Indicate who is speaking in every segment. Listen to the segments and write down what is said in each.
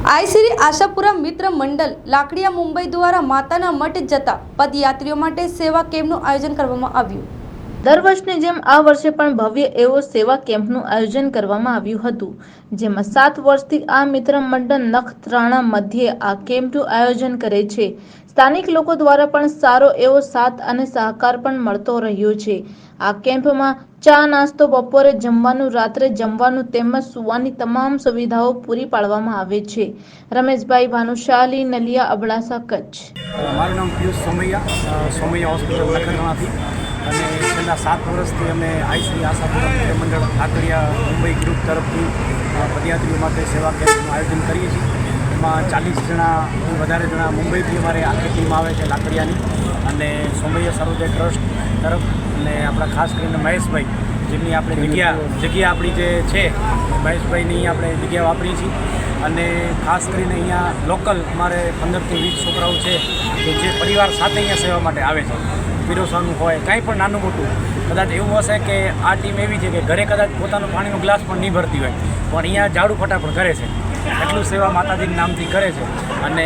Speaker 1: આઈ આશાપુરા મિત્ર મંડળ લાકડિયા મુંબઈ દ્વારા માતાના મઠ જતા પદયાત્રીઓ માટે સેવા કેમ્પનું આયોજન કરવામાં આવ્યું। દર વર્ષની જેમ આ વર્ષે પણ ભવ્ય એવો સેવા કેમ્પનું આયોજન કરવામાં આવ્યું હતું, જેમાં 7 વર્ષથી આ મિત્ર મંડળ નખત્રાણા મધ્યે આ કેમ્પનું આયોજન કરે છે। સ્થાનિક લોકો દ્વારા પણ સારો એવો સાથ અને સહકાર પણ મળતો રહ્યો છે। આ કેમ્પમાં ચા નાસ્તો, બપોરે જમવાનું, રાત્રે જમવાનું તેમજ સુવાની તમામ સુવિધાઓ પૂરી પાડવામાં આવે છે। રમેશભાઈ ભાનુશાલી, નલિયા, અબડાસા, કચ્છ।
Speaker 2: મારું નામ પિયુષ સોમૈયા હોસ્પિટલ નખત્રાણાથી અને છેલ્લા 7 વર્ષથી અમે આઈ આશાપુરા મિત્ર મંડળ લાકડિયા મુંબઈ ગ્રુપ તરફથી પદયાત્રીઓ માટે સેવા કેમ્પનું આયોજન કરીએ છીએ। એમાં 40 જણાથી વધારે જણા મુંબઈથી અમારે આખી ટીમ આવે છે લાકડિયાની, અને સોમૈયા સરોદય ટ્રસ્ટ તરફ, અને આપણા ખાસ કરીને મહેશભાઈ, જેમની આપણે જગ્યા આપણી જે છે મહેશભાઈની આપણે જગ્યા વાપરી છીએ। અને ખાસ કરીને અહીંયા લોકલ અમારે 15 થી 20 છોકરાઓ છે કે જે પરિવાર સાથે અહીંયા સેવા માટે આવે છે। પીરોસવાનું હોય, કાંઈ પણ નાનું મોટું, કદાચ એવું હશે કે આ ટીમ એવી છે કે ઘરે કદાચ પોતાનો પાણીનો ગ્લાસ પણ નહીં ભરતી હોય, પણ અહીંયા ઝાડુ ફટાફટ કરે છે, એટલું સેવા માતાજીના નામથી કરે છે। અને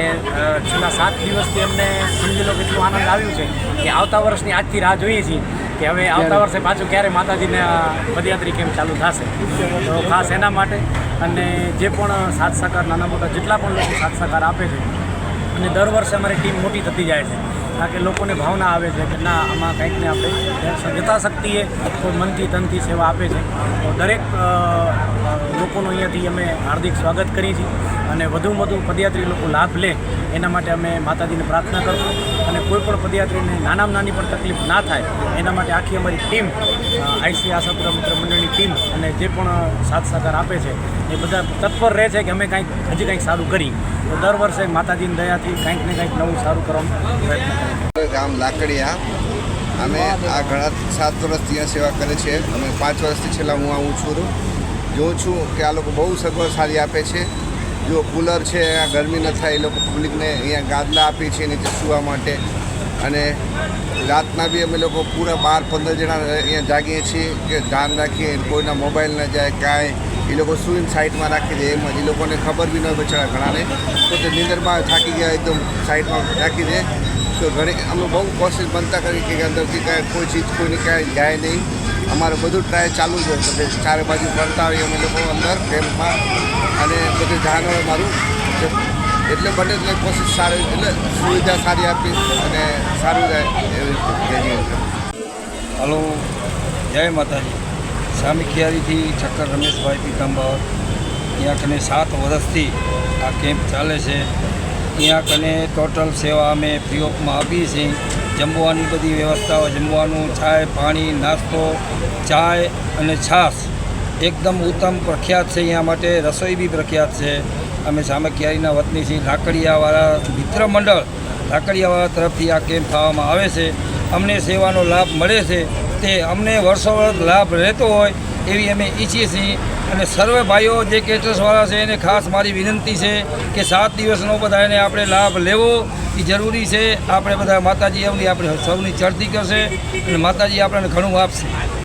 Speaker 2: છેલ્લા 7 દિવસથી અમને સમજી લો કેટલું આનંદ આવ્યું છે કે આવતા વર્ષની આજથી રાહ જોઈએ છીએ કે હવે આવતા વર્ષે પાછું ક્યારે માતાજીના પદયાત્રી કેમ્પ ચાલુ થશે। તો ખાસ એના માટે અને જે પણ સાથ સહકાર નાના મોટા જેટલા પણ લોકો સાથ સહકાર આપે છે, અને દર વર્ષે અમારી ટીમ મોટી થતી જાય છે, કારણ કે લોકોને ભાવના આવે છે કે ના આમાં કંઈકને આપણે યથાશક્તિએ કોઈ મનથી તનથી સેવા આપે છે। તો દરેક લોકોનું અહીંયાથી અમે હાર્દિક સ્વાગત કરીએ છીએ, અને વધુમાં વધુ પદયાત્રી લોકો લાભ લે એના માટે અમે માતાજીને પ્રાર્થના કરશું, અને કોઈ પણ પદયાત્રીને નાનામાં નાની પણ તકલીફ ના થાય એના માટે આખી અમારી ટીમ આઈ આશાપુરા મિત્ર મંડળની ટીમ અને જે પણ સાથ સહકાર આપે છે એ બધા તત્પર રહે છે કે અમે હજી કંઈક સારું કરી। તો દર વર્ષે માતાજીની દયાથી કંઈક ને કંઈક નવું સારું કરવાનો પ્રયત્ન કરીએ।
Speaker 3: ગામ લાકડિયા અમે આ ઘણા 7 વર્ષથી અહીંયા સેવા કરે છે। અમે 5 વર્ષથી છેલ્લા હું આવું છું, જોઉં છું કે આ લોકો બહુ સગવડ સારી આપે છે। જો કુલર છે, આ ગરમી ન થાય એ લોકો પબ્લિકને અહીંયા ગાદલા આપે છે નીચે સૂવા માટે, અને રાતના બી અમે લોકો પૂરા 12-15 જણા અહીંયા જાગીએ છીએ કે ધ્યાન રાખીએ કોઈના મોબાઈલ ન જાય કાંઈ, એ લોકો સુઈને સાઈડમાં રાખી દે, એમ જ એ લોકોને ખબર બી ન બચાવે ઘણાને, તો તે નીંદરમાં થાકી ગયા એકદમ સાઈડમાં રાખી દે। તો ઘણી અમે બહુ કોશિશ બનતા કરી કે અંદરથી કાંઈ કોઈ ચીજ કોઈને કાંઈ જાય નહીં। અમારે બધું ટ્રાય ચાલુ જ હોય, બધે ચારે બાજુ ફરતા હોઈએ અમે લોકો અંદર કેમ્પમાં, અને બધું ધ્યાન હોય મારું, એટલે બને એટલે કોશિશ સારી, એટલે સુવિધા સારી આપી અને સારું રહે એવી રીતે।
Speaker 4: હલો, જય માતાજી। સામીખિયારીથી ઠક્કર રમેશભાઈ પીતાંબર। અહીંયા કને 7 વર્ષથી આ કેમ્પ ચાલે છે। અહીંયા કને ટોટલ સેવા અમે ફ્રી ઓફમાં આપીએ છીએ। જમવાની બધી વ્યવસ્થાઓ, જમવાનું, ચાય, પાણી, નાસ્તો, ચાય અને છાશ એકદમ ઉત્તમ પ્રખ્યાત છે। અહીંયા માટે રસોઈ બી પ્રખ્યાત છે। અમે સામખિયારીના વતની છીએ। લાકડિયાવાળા મિત્ર મંડળ લાકડિયાવાળા તરફથી આ કેમ્પ થવામાં આવે છે। અમને સેવાનો લાભ મળે છે, તે અમને વર્ષો વર્ષ લાભ રહેતો હોય એવી અમે ઈચ્છીએ છીએ। અને સર્વે ભાઈઓ જે કેટરસવાળા છે એને ખાસ મારી વિનંતી છે કે 7 દિવસનો બધાને આપણે લાભ લેવો એ જરૂરી છે। આપણે બધા માતાજી એમની આપણે સૌની ચડતી કરશે અને માતાજી આપણને ઘણું આપશે।